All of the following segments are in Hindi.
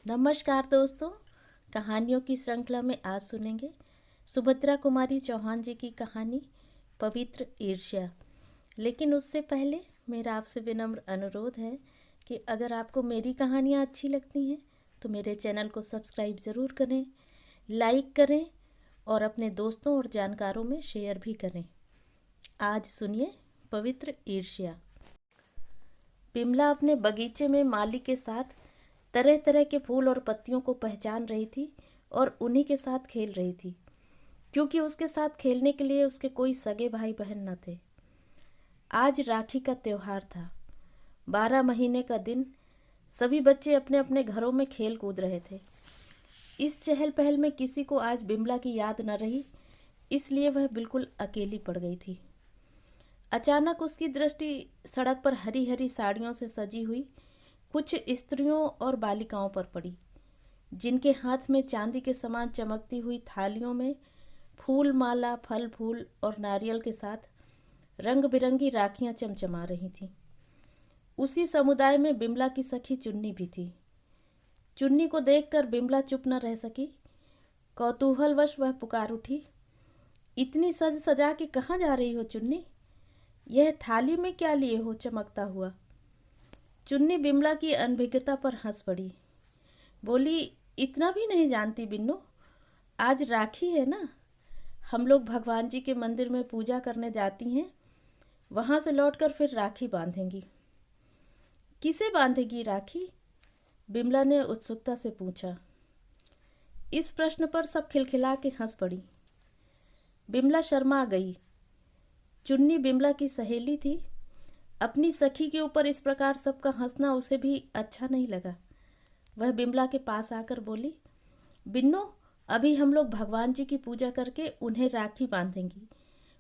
नमस्कार दोस्तों। कहानियों की श्रृंखला में आज सुनेंगे सुभद्रा कुमारी चौहान जी की कहानी पवित्र ईर्ष्या। लेकिन उससे पहले मेरा आपसे विनम्र अनुरोध है कि अगर आपको मेरी कहानियाँ अच्छी लगती हैं तो मेरे चैनल को सब्सक्राइब ज़रूर करें, लाइक करें और अपने दोस्तों और जानकारों में शेयर भी करें। आज सुनिए पवित्र ईर्ष्या। बिमला अपने बगीचे में माली के साथ तरह तरह के फूल और पत्तियों को पहचान रही थी और उन्हीं के साथ खेल रही थी, क्योंकि उसके साथ खेलने के लिए उसके कोई सगे भाई बहन न थे। आज राखी का त्योहार था। 12 महीने का दिन। सभी बच्चे अपने अपने घरों में खेल कूद रहे थे। इस चहल पहल में किसी को आज बिमला की याद न रही, इसलिए वह बिल्कुल अकेली पड़ गई थी। अचानक उसकी दृष्टि सड़क पर हरी हरी साड़ियों से सजी हुई कुछ स्त्रियों और बालिकाओं पर पड़ी, जिनके हाथ में चांदी के समान चमकती हुई थालियों में फूल माला, फल फूल और नारियल के साथ रंग बिरंगी राखियां चमचमा रही थीं। उसी समुदाय में बिमला की सखी चुन्नी भी थी। चुन्नी को देखकर बिमला चुप न रह सकी। कौतूहलवश वह पुकार उठी, इतनी सज सजा के कहाँ जा रही हो चुन्नी? यह थाली में क्या लिए हो चमकता हुआ? चुन्नी बिमला की अनभिज्ञता पर हंस पड़ी। बोली, इतना भी नहीं जानती बिन्नो? आज राखी है ना। हम लोग भगवान जी के मंदिर में पूजा करने जाती हैं। वहाँ से लौटकर फिर राखी बांधेंगी। किसे बांधेगी राखी? बिमला ने उत्सुकता से पूछा। इस प्रश्न पर सब खिलखिला के हंस पड़ी। बिमला शर्मा गई। चुन्नी बिमला की सहेली थी। अपनी सखी के ऊपर इस प्रकार सबका हंसना उसे भी अच्छा नहीं लगा। वह बिमला के पास आकर बोली, बिन्नो, अभी हम लोग भगवान जी की पूजा करके उन्हें राखी बांधेंगी,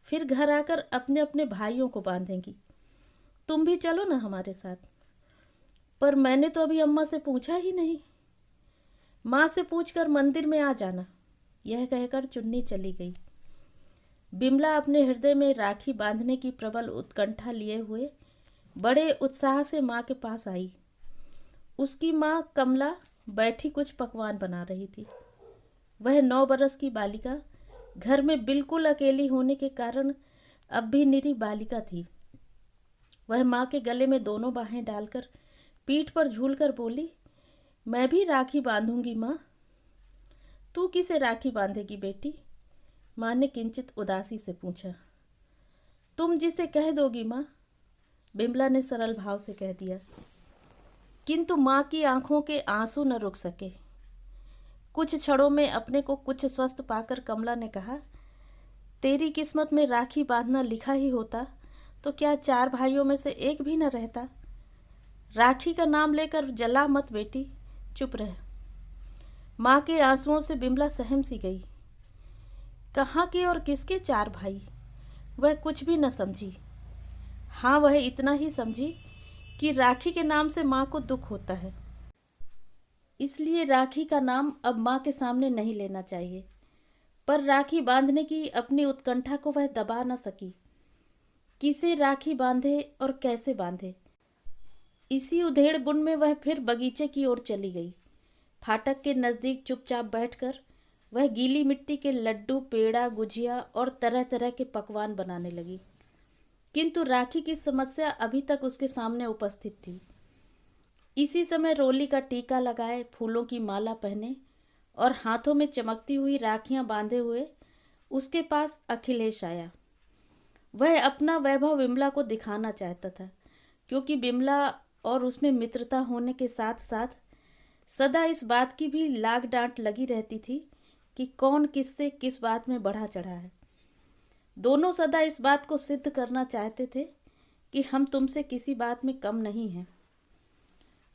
फिर घर आकर अपने अपने भाइयों को बांधेंगी। तुम भी चलो ना हमारे साथ। पर मैंने तो अभी अम्मा से पूछा ही नहीं। माँ से पूछकर मंदिर में आ जाना। यह कहकर चुन्नी चली गई। बिमला अपने हृदय में राखी बांधने की प्रबल उत्कंठा लिए हुए बड़े उत्साह से माँ के पास आई। उसकी माँ कमला बैठी कुछ पकवान बना रही थी। वह 9 बरस की बालिका घर में बिल्कुल अकेली होने के कारण अब भी निरी बालिका थी। वह माँ के गले में दोनों बाहें डालकर पीठ पर झूलकर बोली, मैं भी राखी बांधूंगी माँ। तू किसे राखी बांधेगी बेटी? माँ ने किंचित उदासी से पूछा। तुम जिसे कह दोगी माँ, बिमला ने सरल भाव से कह दिया। किंतु माँ की आंखों के आंसू न रुक सके। कुछ क्षणों में अपने को कुछ स्वस्थ पाकर कमला ने कहा, तेरी किस्मत में राखी बांधना लिखा ही होता तो क्या 4 भाइयों में से एक भी न रहता? राखी का नाम लेकर जला मत बेटी, चुप रह। माँ के आंसुओं से बिमला सहम सी गई। कहाँ के और किसके 4 भाई? वह कुछ भी न समझी। हाँ, वह इतना ही समझी कि राखी के नाम से माँ को दुख होता है, इसलिए राखी का नाम अब माँ के सामने नहीं लेना चाहिए। पर राखी बांधने की अपनी उत्कंठा को वह दबा न सकी। किसे राखी बांधे और कैसे बांधे? इसी उधेड़ बुन में वह फिर बगीचे की ओर चली गई। फाटक के नज़दीक चुपचाप बैठकर वह गीली मिट्टी के लड्डू, पेड़ा, गुजिया और तरह तरह के पकवान बनाने लगी। किंतु राखी की समस्या अभी तक उसके सामने उपस्थित थी। इसी समय रोली का टीका लगाए, फूलों की माला पहने और हाथों में चमकती हुई राखियां बांधे हुए उसके पास अखिलेश आया। वह अपना वैभव बिमला को दिखाना चाहता था, क्योंकि बिमला और उसमें मित्रता होने के साथ साथ सदा इस बात की भी लाग डांट लगी रहती थी कि कौन किससे किस बात में बढ़ा चढ़ा है। दोनों सदा इस बात को सिद्ध करना चाहते थे कि हम तुमसे किसी बात में कम नहीं हैं।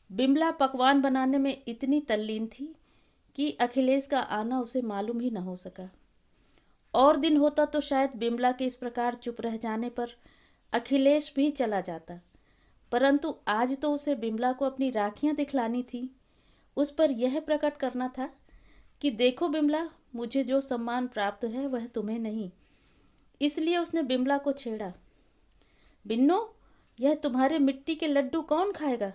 बिमला पकवान बनाने में इतनी तल्लीन थी कि अखिलेश का आना उसे मालूम ही न हो सका। और दिन होता तो शायद बिमला के इस प्रकार चुप रह जाने पर अखिलेश भी चला जाता, परंतु आज तो उसे बिमला को अपनी राखियां दिखलानी थी। उस पर यह प्रकट करना था कि देखो बिमला, मुझे जो सम्मान प्राप्त है वह तुम्हें नहीं। इसलिए उसने बिमला को छेड़ा। बिन्नो, यह तुम्हारे मिट्टी के लड्डू कौन खाएगा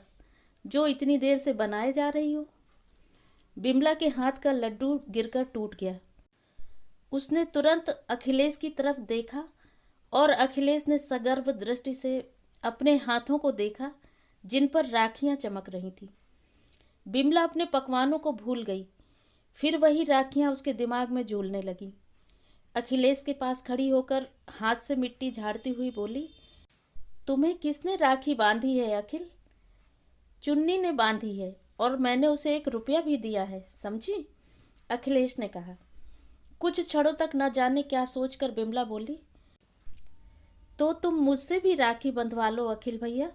जो इतनी देर से बनाए जा रही हो? बिमला के हाथ का लड्डू गिरकर टूट गया। उसने तुरंत अखिलेश की तरफ देखा और अखिलेश ने सगर्व दृष्टि से अपने हाथों को देखा जिन पर राखियां चमक रही थी। बिमला अपने पकवानों को भूल गई। फिर वही राखियां उसके दिमाग में झूलने लगी। अखिलेश के पास खड़ी होकर हाथ से मिट्टी झाड़ती हुई बोली, तुम्हें किसने राखी बांधी है अखिल? चुन्नी ने बांधी है और मैंने उसे 1 रुपया भी दिया है, समझी? अखिलेश ने कहा। कुछ क्षणों तक न जाने क्या सोचकर बिमला बोली, तो तुम मुझसे भी राखी बंधवा लो अखिल भैया,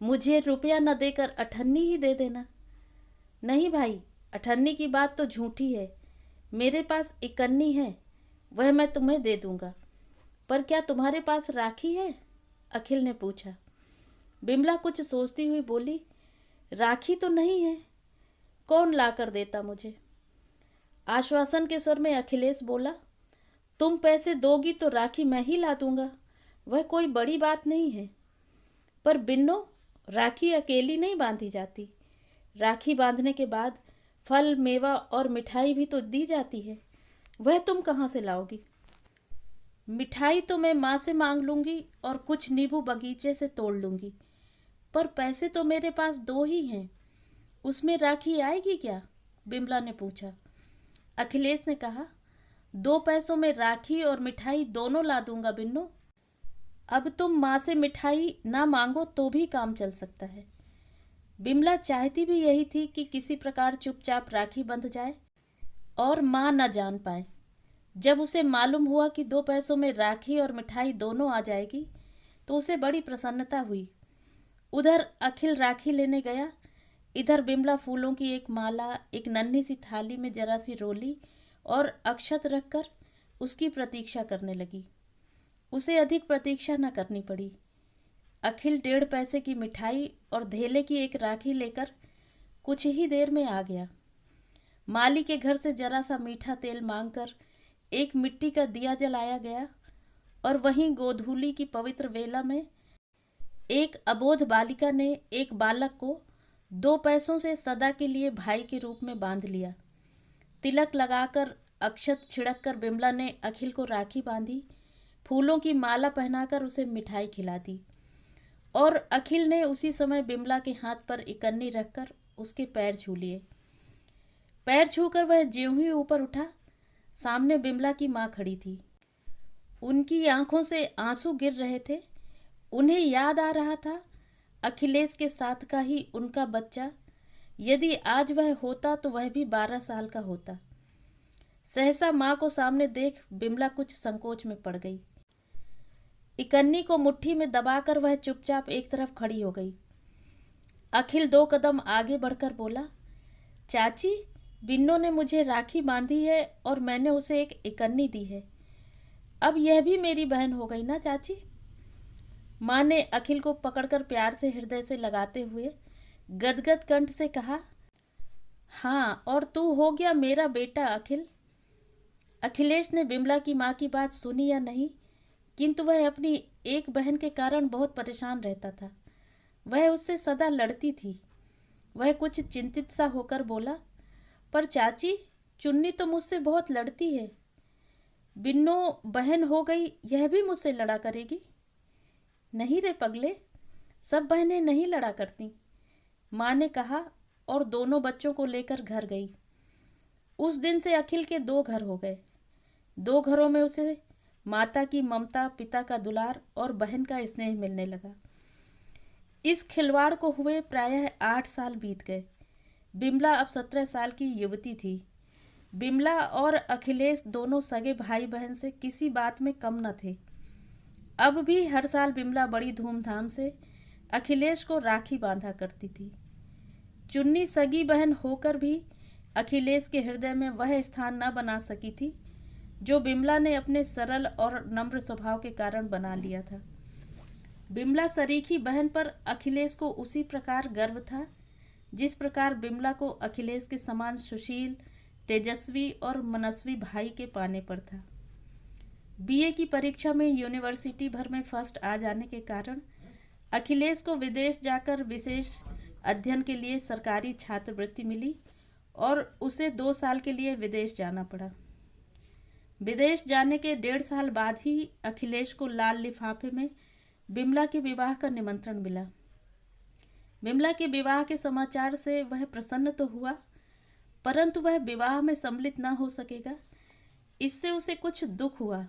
मुझे रुपया न देकर अठन्नी ही दे देना। नहीं भाई, अठन्नी की बात तो झूठी है। मेरे पास 51 है, वह मैं तुम्हें दे दूंगा। पर क्या तुम्हारे पास राखी है? अखिल ने पूछा। बिमला कुछ सोचती हुई बोली, राखी तो नहीं है। कौन ला कर देता मुझे? आश्वासन के स्वर में अखिलेश बोला, तुम पैसे दोगी तो राखी मैं ही ला दूंगा, वह कोई बड़ी बात नहीं है। पर बिन्नो, राखी अकेली नहीं बांधी जाती। राखी बांधने के बाद फल, मेवा और मिठाई भी तो दी जाती है। वह तुम कहाँ से लाओगी? मिठाई तो मैं माँ से मांग लूंगी और कुछ नींबू बगीचे से तोड़ लूंगी। पर पैसे तो मेरे पास 2 ही हैं, उसमें राखी आएगी क्या? बिमला ने पूछा। अखिलेश ने कहा, 2 पैसों में राखी और मिठाई दोनों ला दूंगा बिन्नो। अब तुम माँ से मिठाई ना मांगो तो भी काम चल सकता है। बिमला चाहती भी यही थी कि किसी प्रकार चुपचाप राखी बंध जाए और माँ न जान पाए। जब उसे मालूम हुआ कि 2 पैसों में राखी और मिठाई दोनों आ जाएगी तो उसे बड़ी प्रसन्नता हुई। उधर अखिल राखी लेने गया, इधर बिमला फूलों की एक माला एक नन्ही सी थाली में जरा सी रोली और अक्षत रखकर उसकी प्रतीक्षा करने लगी। उसे अधिक प्रतीक्षा न करनी पड़ी। अखिल 1.5 पैसे की मिठाई और धेले की एक राखी लेकर कुछ ही देर में आ गया। माली के घर से जरा सा मीठा तेल मांगकर एक मिट्टी का दिया जलाया गया और वहीं गोधूली की पवित्र वेला में एक अबोध बालिका ने एक बालक को 2 पैसों से सदा के लिए भाई के रूप में बांध लिया। तिलक लगाकर अक्षत छिड़क कर बिमला ने अखिल को राखी बांधी, फूलों की माला पहनाकर उसे मिठाई खिला दी और अखिल ने उसी समय बिमला के हाथ पर 51 रखकर उसके पैर छू लिए। पैर छूकर वह ज्यों ही ऊपर उठा, सामने बिमला की माँ खड़ी थी। उनकी आंखों से आंसू गिर रहे थे। उन्हें याद आ रहा था अखिलेश के साथ का ही उनका बच्चा, यदि आज वह होता तो वह भी 12 साल का होता। सहसा माँ को सामने देख बिमला कुछ संकोच में पड़ गई। इकन्नी को मुट्ठी में दबाकर वह चुपचाप एक तरफ खड़ी हो गई। अखिल 2 कदम आगे बढ़कर बोला, चाची, बिन्नो ने मुझे राखी बांधी है और मैंने उसे एक इकन्नी दी है। अब यह भी मेरी बहन हो गई ना चाची? माँ ने अखिल को पकड़कर प्यार से हृदय से लगाते हुए गदगद कंठ से कहा, हाँ, और तू हो गया मेरा बेटा अखिल। अखिलेश ने बिमला की माँ की बात सुनी या नहीं, किंतु वह अपनी एक बहन के कारण बहुत परेशान रहता था। वह उससे सदा लड़ती थी। वह कुछ चिंतित सा होकर बोला, पर चाची, चुन्नी तो मुझसे बहुत लड़ती है। बिन्नो बहन हो गई, यह भी मुझसे लड़ा करेगी? नहीं रे पगले, सब बहनें नहीं लड़ा करती, माँ ने कहा और दोनों बच्चों को लेकर घर गई। उस दिन से अखिल के 2 घर हो गए। 2 घरों में उसे माता की ममता, पिता का दुलार और बहन का स्नेह मिलने लगा। इस खिलवाड़ को हुए प्रायः 8 साल बीत गए। बिमला अब 17 साल की युवती थी। बिमला और अखिलेश दोनों सगे भाई बहन से किसी बात में कम न थे। अब भी हर साल बिमला बड़ी धूमधाम से अखिलेश को राखी बांधा करती थी। चुन्नी सगी बहन होकर भी अखिलेश के हृदय में वह स्थान न बना सकी थी जो बिमला ने अपने सरल और नम्र स्वभाव के कारण बना लिया था। बिमला सरीखी बहन पर अखिलेश को उसी प्रकार गर्व था जिस प्रकार बिमला को अखिलेश के समान सुशील, तेजस्वी और मनस्वी भाई के पाने पर था। बीए की परीक्षा में यूनिवर्सिटी भर में फर्स्ट आ जाने के कारण अखिलेश को विदेश जाकर विशेष अध्ययन के लिए सरकारी छात्रवृत्ति मिली और उसे 2 साल के लिए विदेश जाना पड़ा। विदेश जाने के 1.5 साल बाद ही अखिलेश को लाल लिफाफे में बिमला के विवाह का निमंत्रण मिला। बिमला के विवाह के समाचार से वह प्रसन्न तो हुआ, परंतु वह विवाह में सम्मिलित न हो सकेगा, इससे उसे कुछ दुख हुआ।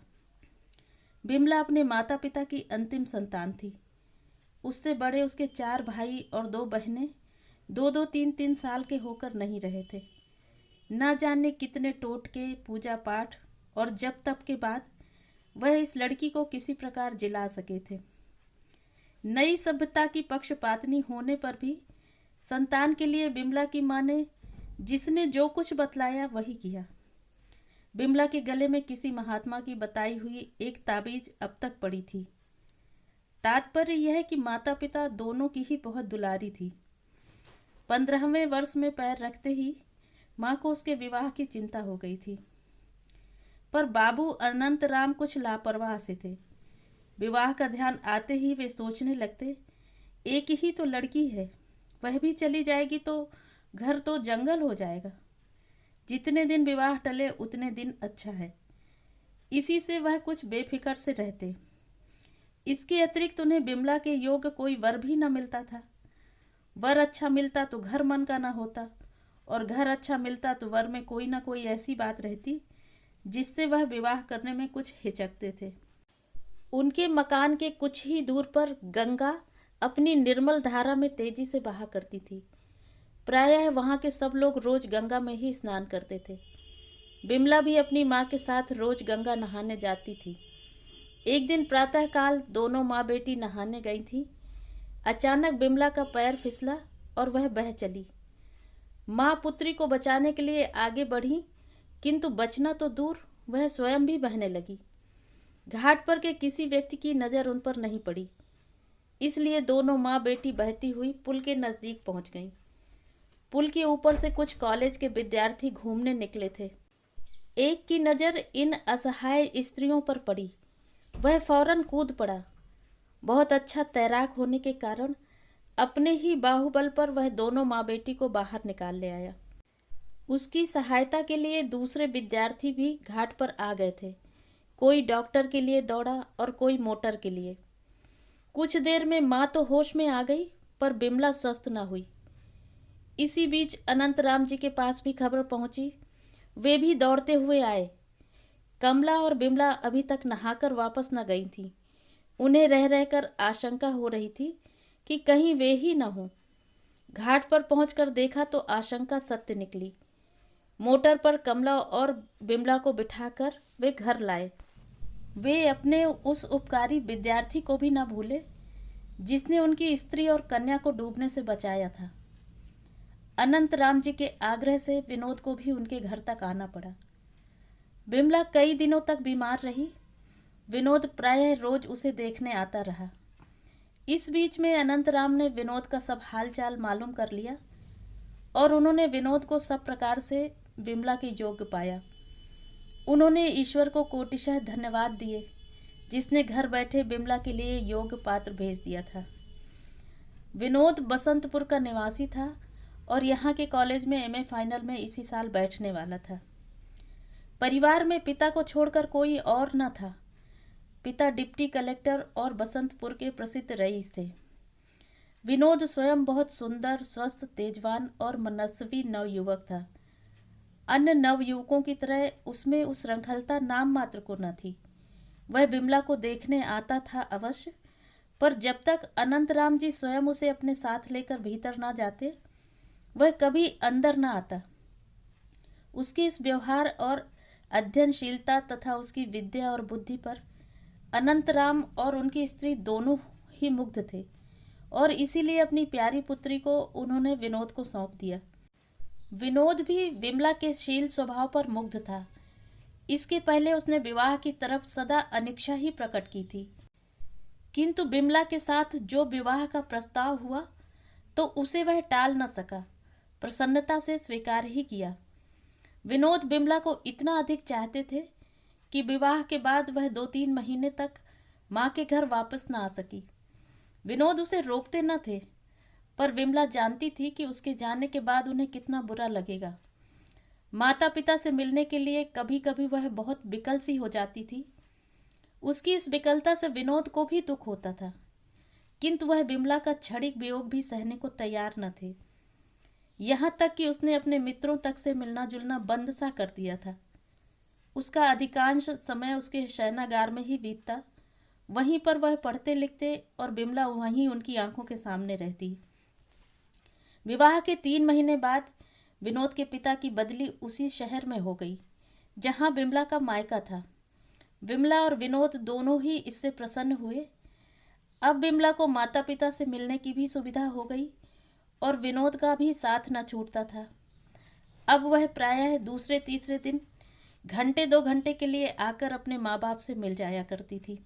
बिमला अपने माता पिता की अंतिम संतान थी। उससे बड़े उसके 4 भाई और 2 बहनें 2-2, 3-3 साल के होकर नहीं रहे थे। न जाने कितने टोटके, पूजा पाठ और जप तप के बाद वह इस लड़की को किसी प्रकार जिला सके थे। नई सभ्यता की पक्षपातनी होने पर भी संतान के लिए बिमला की माँ ने जिसने जो कुछ बतलाया वही किया। बिमला के गले में किसी महात्मा की बताई हुई एक ताबीज अब तक पड़ी थी। तात्पर्य यह कि माता पिता दोनों की ही बहुत दुलारी थी। 15वें वर्ष में पैर रखते ही माँ को उसके विवाह की चिंता हो गई थी। पर बाबू अनंतराम कुछ लापरवाह से थे। विवाह का ध्यान आते ही वे सोचने लगते, एक ही तो लड़की है, वह भी चली जाएगी तो घर तो जंगल हो जाएगा। जितने दिन विवाह टले उतने दिन अच्छा है। इसी से वह कुछ बेफिक्र से रहते। इसके अतिरिक्त उन्हें बिमला के योग्य कोई वर भी न मिलता था। वर अच्छा मिलता तो घर मन का न होता, और घर अच्छा मिलता तो वर में कोई ना कोई ऐसी बात रहती जिससे वह विवाह करने में कुछ हिचकते थे। उनके मकान के कुछ ही दूर पर गंगा अपनी निर्मल धारा में तेजी से बहा करती थी। प्रायः वहाँ के सब लोग रोज गंगा में ही स्नान करते थे। बिमला भी अपनी माँ के साथ रोज गंगा नहाने जाती थी। एक दिन प्रातःकाल दोनों माँ बेटी नहाने गई थी। अचानक बिमला का पैर फिसला और वह बह चली। माँ पुत्री को बचाने के लिए आगे बढ़ी, किंतु बचना तो दूर, वह स्वयं भी बहने लगी। घाट पर के किसी व्यक्ति की नज़र उन पर नहीं पड़ी, इसलिए दोनों माँ बेटी बहती हुई पुल के नज़दीक पहुंच गईं। पुल के ऊपर से कुछ कॉलेज के विद्यार्थी घूमने निकले थे। एक की नज़र इन असहाय स्त्रियों पर पड़ी। वह फौरन कूद पड़ा। बहुत अच्छा तैराक होने के कारण अपने ही बाहुबल पर वह दोनों माँ बेटी को बाहर निकाल ले आया। उसकी सहायता के लिए दूसरे विद्यार्थी भी घाट पर आ गए थे। कोई डॉक्टर के लिए दौड़ा और कोई मोटर के लिए। कुछ देर में माँ तो होश में आ गई, पर बिमला स्वस्थ न हुई। इसी बीच अनंतराम जी के पास भी खबर पहुंची। वे भी दौड़ते हुए आए। कमला और बिमला अभी तक नहाकर वापस न गई थीं। उन्हें रह रहकर आशंका हो रही थी कि कहीं वे ही न हों। घाट पर पहुंचकर देखा तो आशंका सत्य निकली। मोटर पर कमला और बिमला को बिठाकर वे घर लाए। वे अपने उस उपकारी विद्यार्थी को भी न भूले जिसने उनकी स्त्री और कन्या को डूबने से बचाया था। अनंतराम जी के आग्रह से विनोद को भी उनके घर तक आना पड़ा। बिमला कई दिनों तक बीमार रही। विनोद प्रायः रोज उसे देखने आता रहा। इस बीच में अनंतराम ने विनोद का सब हालचाल मालूम कर लिया और उन्होंने विनोद को सब प्रकार से बिमला के योग्य पाया। उन्होंने ईश्वर को कोटिशः धन्यवाद दिए जिसने घर बैठे बिमला के लिए योग्य पात्र भेज दिया था। विनोद बसंतपुर का निवासी था और यहाँ के कॉलेज में एमए फाइनल में इसी साल बैठने वाला था। परिवार में पिता को छोड़कर कोई और न था। पिता डिप्टी कलेक्टर और बसंतपुर के प्रसिद्ध रईस थे। विनोद स्वयं बहुत सुंदर, स्वस्थ, तेजवान और मनस्वी नवयुवक था। अन्य नवयुवकों की तरह उसमें उस श्रृंखलता नाम मात्र को न थी। वह बिमला को देखने आता था अवश्य, पर जब तक अनंतराम जी स्वयं उसे अपने साथ लेकर भीतर न जाते वह कभी अंदर न आता। उसकी इस व्यवहार और अध्ययनशीलता तथा उसकी विद्या और बुद्धि पर अनंतराम और उनकी स्त्री दोनों ही मुग्ध थे और इसीलिए अपनी प्यारी पुत्री को उन्होंने विनोद को सौंप दिया। विनोद भी विमला के शील स्वभाव पर मुग्ध था। इसके पहले उसने विवाह की तरफ सदा अनिच्छा ही प्रकट की थी, किंतु बिमला के साथ जो विवाह का प्रस्ताव हुआ तो उसे वह टाल न सका, प्रसन्नता से स्वीकार ही किया। विनोद बिमला को इतना अधिक चाहते थे कि विवाह के बाद वह 2-3 महीने तक माँ के घर वापस न आ सकी। विनोद उसे रोकते न थे, पर विमला जानती थी कि उसके जाने के बाद उन्हें कितना बुरा लगेगा। माता पिता से मिलने के लिए कभी कभी वह बहुत विकल सी हो जाती थी। उसकी इस विकलता से विनोद को भी दुख होता था, किंतु वह बिमला का क्षणिक वियोग भी सहने को तैयार न थे। यहाँ तक कि उसने अपने मित्रों तक से मिलना जुलना बंद सा कर दिया था। उसका अधिकांश समय उसके शयनागार में ही बीतता। वहीं पर वह पढ़ते लिखते और बिमला वहीं उनकी आंखों के सामने रहती। विवाह के 3 महीने बाद विनोद के पिता की बदली उसी शहर में हो गई जहां बिमला का मायका था। बिमला और विनोद दोनों ही इससे प्रसन्न हुए। अब बिमला को माता पिता से मिलने की भी सुविधा हो गई और विनोद का भी साथ न छूटता था। अब वह प्रायः दूसरे तीसरे दिन घंटे 2 घंटे के लिए आकर अपने माँ बाप से मिल जाया करती थी।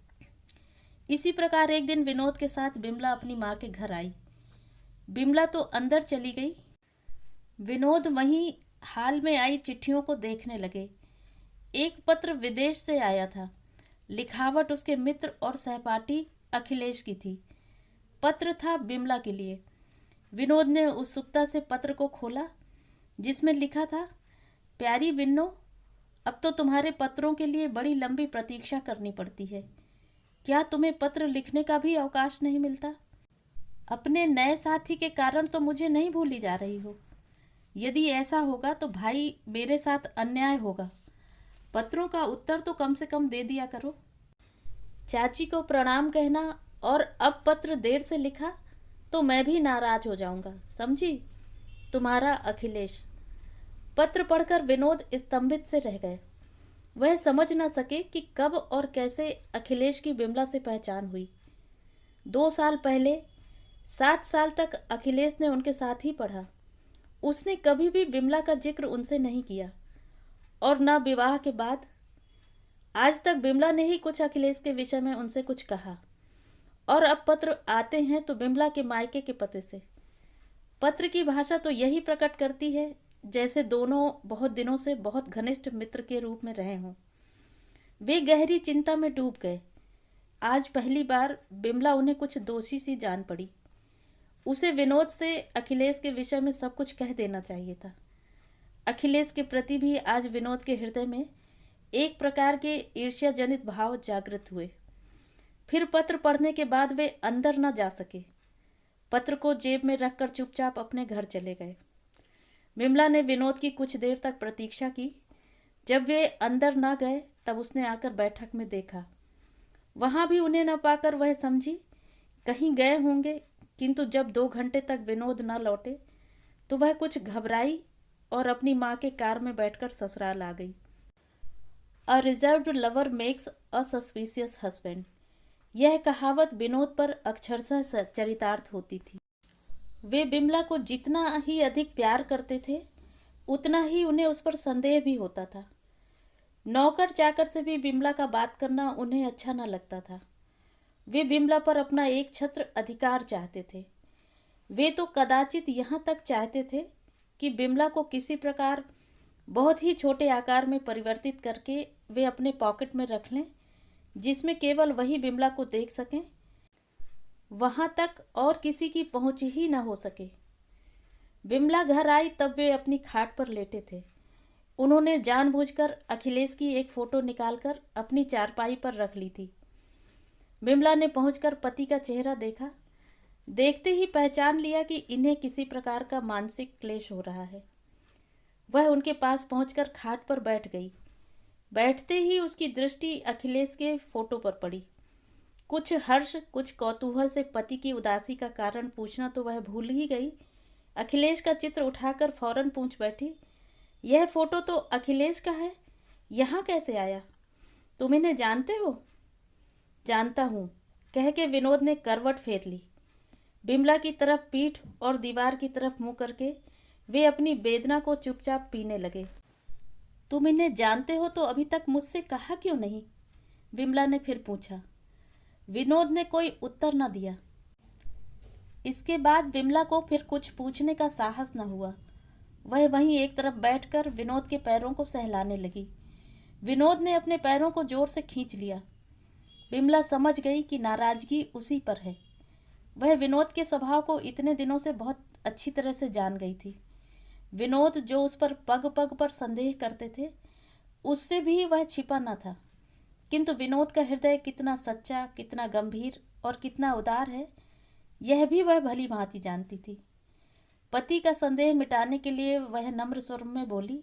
इसी प्रकार एक दिन विनोद के साथ बिमला अपनी माँ के घर आई। बिमला तो अंदर चली गई। विनोद वहीं हाल में आई चिट्ठियों को देखने लगे। एक पत्र विदेश से आया था। लिखावट उसके मित्र और सहपाठी अखिलेश की थी। पत्र था बिमला के लिए। विनोद ने उत्सुकता से पत्र को खोला, जिसमें लिखा था, प्यारी बिन्नो, अब तो तुम्हारे पत्रों के लिए बड़ी लंबी प्रतीक्षा करनी पड़ती है। क्या तुम्हें पत्र लिखने का भी अवकाश नहीं मिलता? अपने नए साथी के कारण तो मुझे नहीं भूली जा रही हो। यदि ऐसा होगा तो भाई मेरे साथ अन्याय होगा। पत्रों का उत्तर तो कम से कम दे दिया करो। चाची को प्रणाम कहना, और अब पत्र देर से लिखा तो मैं भी नाराज हो जाऊंगा, समझी? तुम्हारा अखिलेश। पत्र पढ़कर विनोद स्तंभित से रह गए। वह समझ न सके कि कब और कैसे अखिलेश की बिमला से पहचान हुई। 2 साल पहले 7 साल तक अखिलेश ने उनके साथ ही पढ़ा। उसने कभी भी बिमला का जिक्र उनसे नहीं किया, और न विवाह के बाद। आज तक बिमला ने ही कुछ अखिलेश के विषय में उनसे कुछ कहा, और अब पत्र आते हैं तो बिमला के मायके के पते से। पत्र की भाषा तो यही प्रकट करती है जैसे दोनों बहुत दिनों से बहुत घनिष्ठ मित्र के रूप में रहे हों। वे गहरी चिंता में डूब गए। आज पहली बार बिमला उन्हें कुछ दोषी सी जान पड़ी। उसे विनोद से अखिलेश के विषय में सब कुछ कह देना चाहिए था। अखिलेश के प्रति भी आज विनोद के हृदय में एक प्रकार के ईर्ष्या जनित भाव जागृत हुए। फिर पत्र पढ़ने के बाद वे अंदर न जा सके। पत्र को जेब में रखकर चुपचाप अपने घर चले गए। बिमला ने विनोद की कुछ देर तक प्रतीक्षा की। जब वे अंदर न गए तब उसने आकर बैठक में देखा। वहां भी उन्हें न पाकर वह समझी कहीं गए होंगे, किंतु जब 2 घंटे तक विनोद न लौटे तो वह कुछ घबराई और अपनी माँ के कार में बैठकर ससुराल आ गई। A reserved lover makes a suspicious husband, यह कहावत विनोद पर अक्षरशः चरितार्थ होती थी। वे बिमला को जितना ही अधिक प्यार करते थे, उतना ही उन्हें उस पर संदेह भी होता था। नौकर चाकर से भी बिमला का बात करना उन्हें अच्छा न लगता था। वे बिमला पर अपना एक छत्र अधिकार चाहते थे। वे तो कदाचित यहाँ तक चाहते थे कि बिमला को किसी प्रकार बहुत ही छोटे आकार में परिवर्तित करके वे अपने पॉकेट में रख लें, जिसमें केवल वही बिमला को देख सकें। वहां तक और किसी की पहुंच ही न हो सके। बिमला घर आई तब वे अपनी खाट पर लेटे थे। उन्होंने जानबूझकर अखिलेश की एक फोटो निकालकर अपनी चारपाई पर रख ली थी। बिमला ने पहुंचकर पति का चेहरा देखा। देखते ही पहचान लिया कि इन्हें किसी प्रकार का मानसिक क्लेश हो रहा है। वह उनके पास पहुंचकर खाट पर बैठ गई। बैठते ही उसकी दृष्टि अखिलेश के फोटो पर पड़ी। कुछ हर्ष, कुछ कौतूहल से पति की उदासी का कारण पूछना तो वह भूल ही गई। अखिलेश का चित्र उठाकर फौरन पूछ बैठी, यह फोटो तो अखिलेश का है, यहाँ कैसे आया? तुम इन्हें जानते हो? जानता हूँ, कह के विनोद ने करवट फेर ली। बिमला की तरफ पीठ और दीवार की तरफ मुंह करके वे अपनी वेदना को चुपचाप पीने लगे। तुम इन्हें जानते हो तो अभी तक मुझसे कहा क्यों नहीं? बिमला ने फिर पूछा। विनोद ने कोई उत्तर न दिया। इसके बाद बिमला को फिर कुछ पूछने का साहस न हुआ। वह वहीं एक तरफ बैठकर विनोद के पैरों को सहलाने लगी। विनोद ने अपने पैरों को जोर से खींच लिया। बिमला समझ गई कि नाराजगी उसी पर है। वह विनोद के स्वभाव को इतने दिनों से बहुत अच्छी तरह से जान गई थी। विनोद जो उस पर पग पग पर संदेह करते थे, उससे भी वह छिपा न था। किंतु विनोद का हृदय कितना सच्चा, कितना गंभीर और कितना उदार है, यह भी वह भली भांति जानती थी। पति का संदेह मिटाने के लिए वह नम्र स्वर में बोली,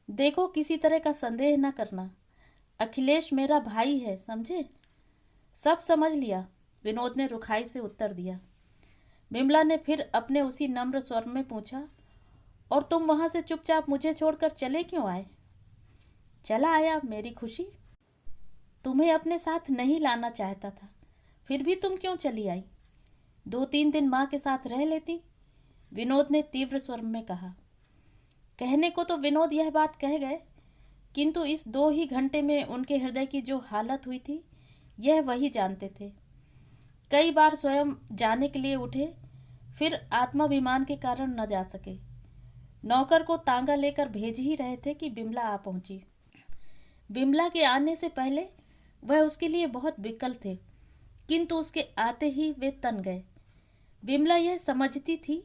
देखो, किसी तरह का संदेह न करना। अखिलेश मेरा भाई है, समझे? सब समझ लिया, विनोद ने रुखाई से उत्तर दिया। बिमला ने फिर अपने उसी नम्र स्वर में पूछा, और तुम वहां से चुपचाप मुझे छोड़कर चले क्यों आए? चला आया, मेरी खुशी। तुम्हें अपने साथ नहीं लाना चाहता था, फिर भी तुम क्यों चली आई? 2-3 दिन माँ के साथ रह लेती, विनोद ने तीव्र स्वर में कहा। कहने को तो विनोद यह बात कह गए, किंतु इस 2 ही घंटे में उनके हृदय की जो हालत हुई थी, यह वही जानते थे। कई बार स्वयं जाने के लिए उठे, फिर आत्माभिमान के कारण न जा सके। नौकर को तांगा लेकर भेज ही रहे थे कि बिमला आ पहुंची। बिमला के आने से पहले वह उसके लिए बहुत विकल थे, किंतु उसके आते ही वे तन गए। बिमला यह समझती थी,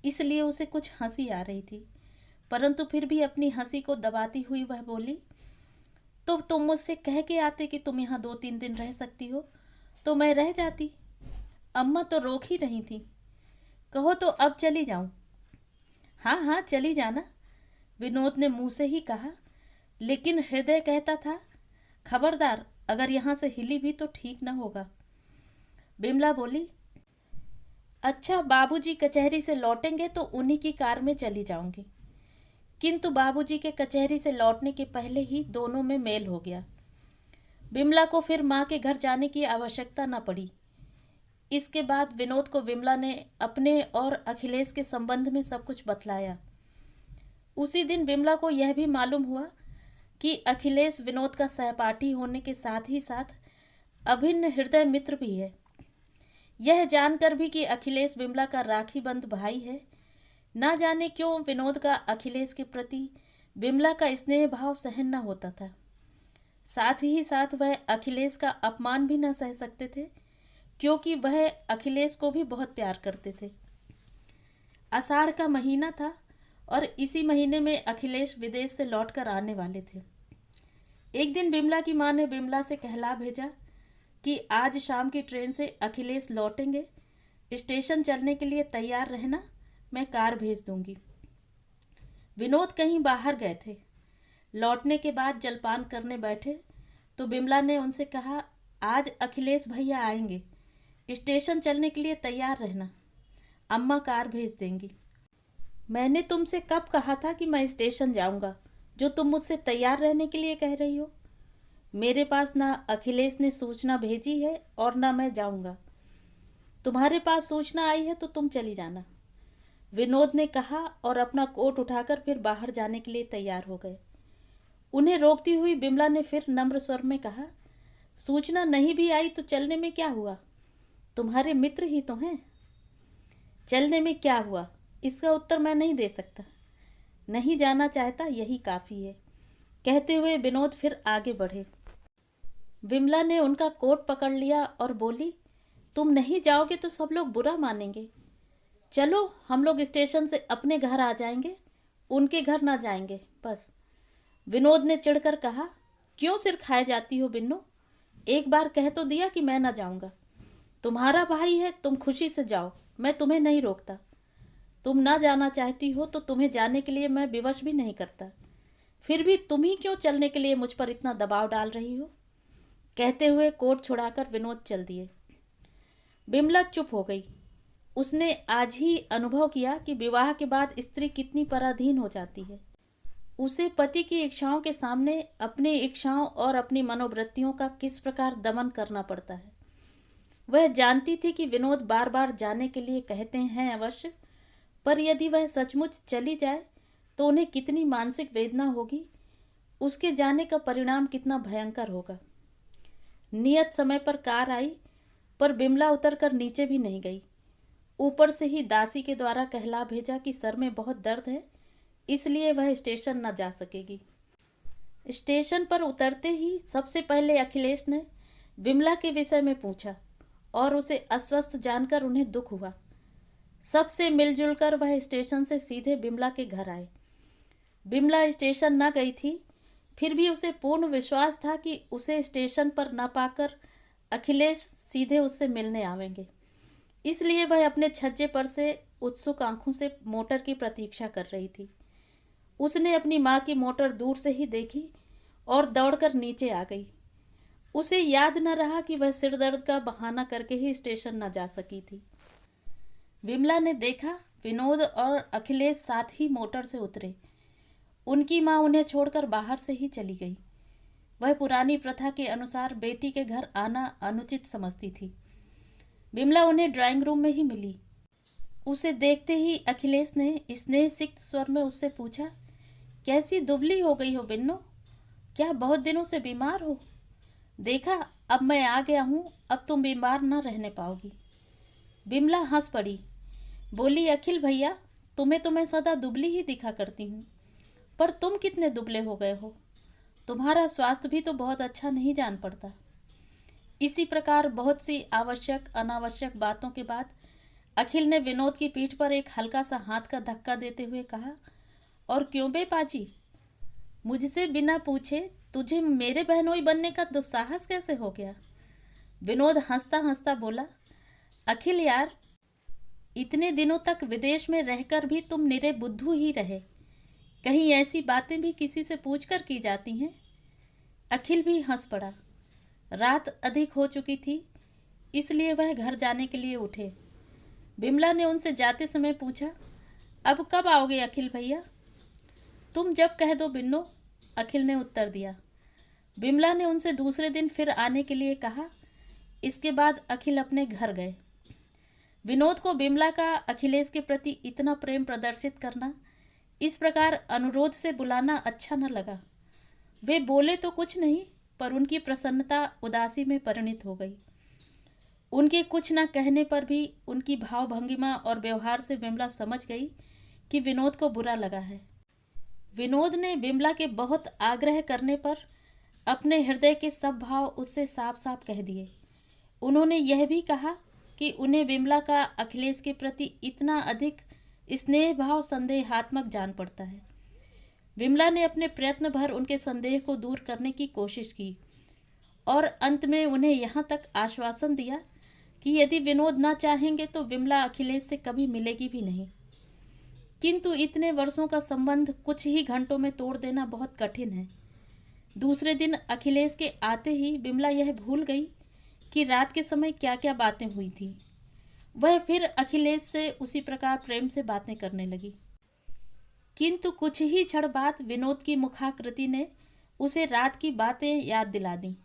इसलिए उसे कुछ हंसी आ रही थी, परंतु फिर भी अपनी हंसी को दबाती हुई वह बोली, तो तुम मुझसे कह के आते कि तुम यहाँ 2-3 दिन रह सकती हो, तो मैं रह जाती। अम्मा तो रोक ही रही थी। कहो तो अब चली जाऊं? हाँ हाँ, चली जाना, विनोद ने मुंह से ही कहा, लेकिन हृदय कहता था, खबरदार, अगर यहाँ से हिली भी तो ठीक न होगा। बिमला बोली, अच्छा, बाबूजी कचहरी से लौटेंगे तो उन्हीं की कार में चली जाऊंगी। किंतु बाबूजी के कचहरी से लौटने के पहले ही दोनों में मेल हो गया। बिमला को फिर माँ के घर जाने की आवश्यकता न पड़ी। इसके बाद विनोद को बिमला ने अपने और अखिलेश के संबंध में सब कुछ बतलाया। उसी दिन बिमला को यह भी मालूम हुआ कि अखिलेश विनोद का सहपाठी होने के साथ ही साथ अभिन्न हृदय मित्र भी है। यह जानकर भी कि अखिलेश बिमला का राखी बंध भाई है, ना जाने क्यों विनोद का अखिलेश के प्रति बिमला का स्नेह भाव सहन न होता था। साथ ही साथ वह अखिलेश का अपमान भी न सह सकते थे, क्योंकि वह अखिलेश को भी बहुत प्यार करते थे। आषाढ़ का महीना था और इसी महीने में अखिलेश विदेश से लौटकर आने वाले थे। एक दिन बिमला की माँ ने बिमला से कहला भेजा कि आज शाम की ट्रेन से अखिलेश लौटेंगे, स्टेशन चलने के लिए तैयार रहना, मैं कार भेज दूंगी। विनोद कहीं बाहर गए थे। लौटने के बाद जलपान करने बैठे तो बिमला ने उनसे कहा, आज अखिलेश भैया आएंगे, स्टेशन चलने के लिए तैयार रहना, अम्मा कार भेज देंगी। मैंने तुमसे कब कहा था कि मैं स्टेशन जाऊंगा, जो तुम मुझसे तैयार रहने के लिए कह रही हो? मेरे पास ना अखिलेश ने सूचना भेजी है और ना मैं जाऊंगा। तुम्हारे पास सूचना आई है तो तुम चली जाना, विनोद ने कहा और अपना कोट उठाकर फिर बाहर जाने के लिए तैयार हो गए। उन्हें रोकती हुई बिमला ने फिर नम्र स्वर में कहा, सूचना नहीं भी आई तो चलने में क्या हुआ, तुम्हारे मित्र ही तो हैं। चलने में क्या हुआ, इसका उत्तर मैं नहीं दे सकता। नहीं जाना चाहता, यही काफ़ी है। कहते हुए विनोद फिर आगे बढ़े। विमला ने उनका कोट पकड़ लिया और बोली, तुम नहीं जाओगे तो सब लोग बुरा मानेंगे। चलो, हम लोग स्टेशन से अपने घर आ जाएंगे, उनके घर ना जाएंगे बस। विनोद ने चिढ़कर कहा, क्यों सिर खाए जाती हो बिन्नू, एक बार कह तो दिया कि मैं ना जाऊंगा। तुम्हारा भाई है, तुम खुशी से जाओ, मैं तुम्हें नहीं रोकता। तुम ना जाना चाहती हो तो तुम्हें जाने के लिए मैं विवश भी नहीं करता, फिर भी तुम ही क्यों चलने के लिए मुझ पर इतना दबाव डाल रही हो। कहते हुए कोट छुड़ाकर विनोद चल दिए। बिमला चुप हो गई। उसने आज ही अनुभव किया कि विवाह के बाद स्त्री कितनी पराधीन हो जाती है। उसे पति की इच्छाओं के सामने अपनी इच्छाओं और अपनी मनोवृत्तियों का किस प्रकार दमन करना पड़ता है। वह जानती थी कि विनोद बार बार जाने के लिए कहते हैं अवश्य, पर यदि वह सचमुच चली जाए तो उन्हें कितनी मानसिक वेदना होगी, उसके जाने का परिणाम कितना भयंकर होगा। नियत समय पर कार आई, पर बिमला उतरकर नीचे भी नहीं गई। ऊपर से ही दासी के द्वारा कहला भेजा कि सर में बहुत दर्द है, इसलिए वह स्टेशन न जा सकेगी। स्टेशन पर उतरते ही सबसे पहले अखिलेश ने बिमला के विषय में पूछा और उसे अस्वस्थ जानकर उन्हें दुख हुआ। सबसे मिलजुल कर वह स्टेशन से सीधे बिमला के घर आए। बिमला स्टेशन न गई थी, फिर भी उसे पूर्ण विश्वास था कि उसे स्टेशन पर न पाकर अखिलेश सीधे उससे मिलने आवेंगे। इसलिए वह अपने छज्जे पर से उत्सुक आंखों से मोटर की प्रतीक्षा कर रही थी। उसने अपनी माँ की मोटर दूर से ही देखी और दौड़कर नीचे आ गई। उसे याद न रहा कि वह सिर दर्द का बहाना करके ही स्टेशन न जा सकी थी। विमला ने देखा विनोद और अखिलेश साथ ही मोटर से उतरे। उनकी माँ उन्हें छोड़कर बाहर से ही चली गई। वह पुरानी प्रथा के अनुसार बेटी के घर आना अनुचित समझती थी। विमला उन्हें ड्राइंग रूम में ही मिली। उसे देखते ही अखिलेश ने स्नेहसिक्त स्वर में उससे पूछा, कैसी दुबली हो गई हो बिन्नो? क्या बहुत दिनों से बीमार हो? देखा, अब मैं आ गया हूँ, अब तुम बीमार न रहने पाओगी। बिमला हंस पड़ी, बोली, अखिल भैया, तुम्हें तो मैं सदा दुबली ही दिखा करती हूँ, पर तुम कितने दुबले हो गए हो। तुम्हारा स्वास्थ्य भी तो बहुत अच्छा नहीं जान पड़ता। इसी प्रकार बहुत सी आवश्यक अनावश्यक बातों के बाद अखिल ने विनोद की पीठ पर एक हल्का सा हाथ का धक्का देते हुए कहा, और क्यों बे पाजी, मुझसे बिना पूछे तुझे मेरे बहनोई बनने का दुस्साहस कैसे हो गया? विनोद हंसता हंसता बोला, अखिल यार, इतने दिनों तक विदेश में रहकर भी तुम निरे बुद्धू ही रहे। कहीं ऐसी बातें भी किसी से पूछकर की जाती हैं? अखिल भी हंस पड़ा। रात अधिक हो चुकी थी, इसलिए वह घर जाने के लिए उठे। बिमला ने उनसे जाते समय पूछा, अब कब आओगे अखिल भैया? तुम जब कह दो बिन्नो, अखिल ने उत्तर दिया। बिमला ने उनसे दूसरे दिन फिर आने के लिए कहा। इसके बाद अखिल अपने घर गए। विनोद को बिमला का अखिलेश के प्रति इतना प्रेम प्रदर्शित करना, इस प्रकार अनुरोध से बुलाना अच्छा न लगा। वे बोले तो कुछ नहीं, पर उनकी प्रसन्नता उदासी में परिणित हो गई। उनके कुछ न कहने पर भी उनकी भावभंगिमा और व्यवहार से बिमला समझ गई कि विनोद को बुरा लगा है। विनोद ने बिमला के बहुत आग्रह करने पर अपने हृदय के सब भाव उससे साफ साफ कह दिए। उन्होंने यह भी कहा कि उन्हें बिमला का अखिलेश के प्रति इतना अधिक स्नेह भाव संदेहात्मक जान पड़ता है। विमला ने अपने प्रयत्न भर उनके संदेह को दूर करने की कोशिश की और अंत में उन्हें यहाँ तक आश्वासन दिया कि यदि विनोद ना चाहेंगे तो विमला अखिलेश से कभी मिलेगी भी नहीं। किंतु इतने वर्षों का संबंध कुछ ही घंटों में तोड़ देना बहुत कठिन है। दूसरे दिन अखिलेश के आते ही बिमला यह भूल गई कि रात के समय क्या क्या बातें हुई थी। वह फिर अखिलेश से उसी प्रकार प्रेम से बातें करने लगी। किंतु कुछ ही क्षण बाद विनोद की मुखाकृति ने उसे रात की बातें याद दिला दी।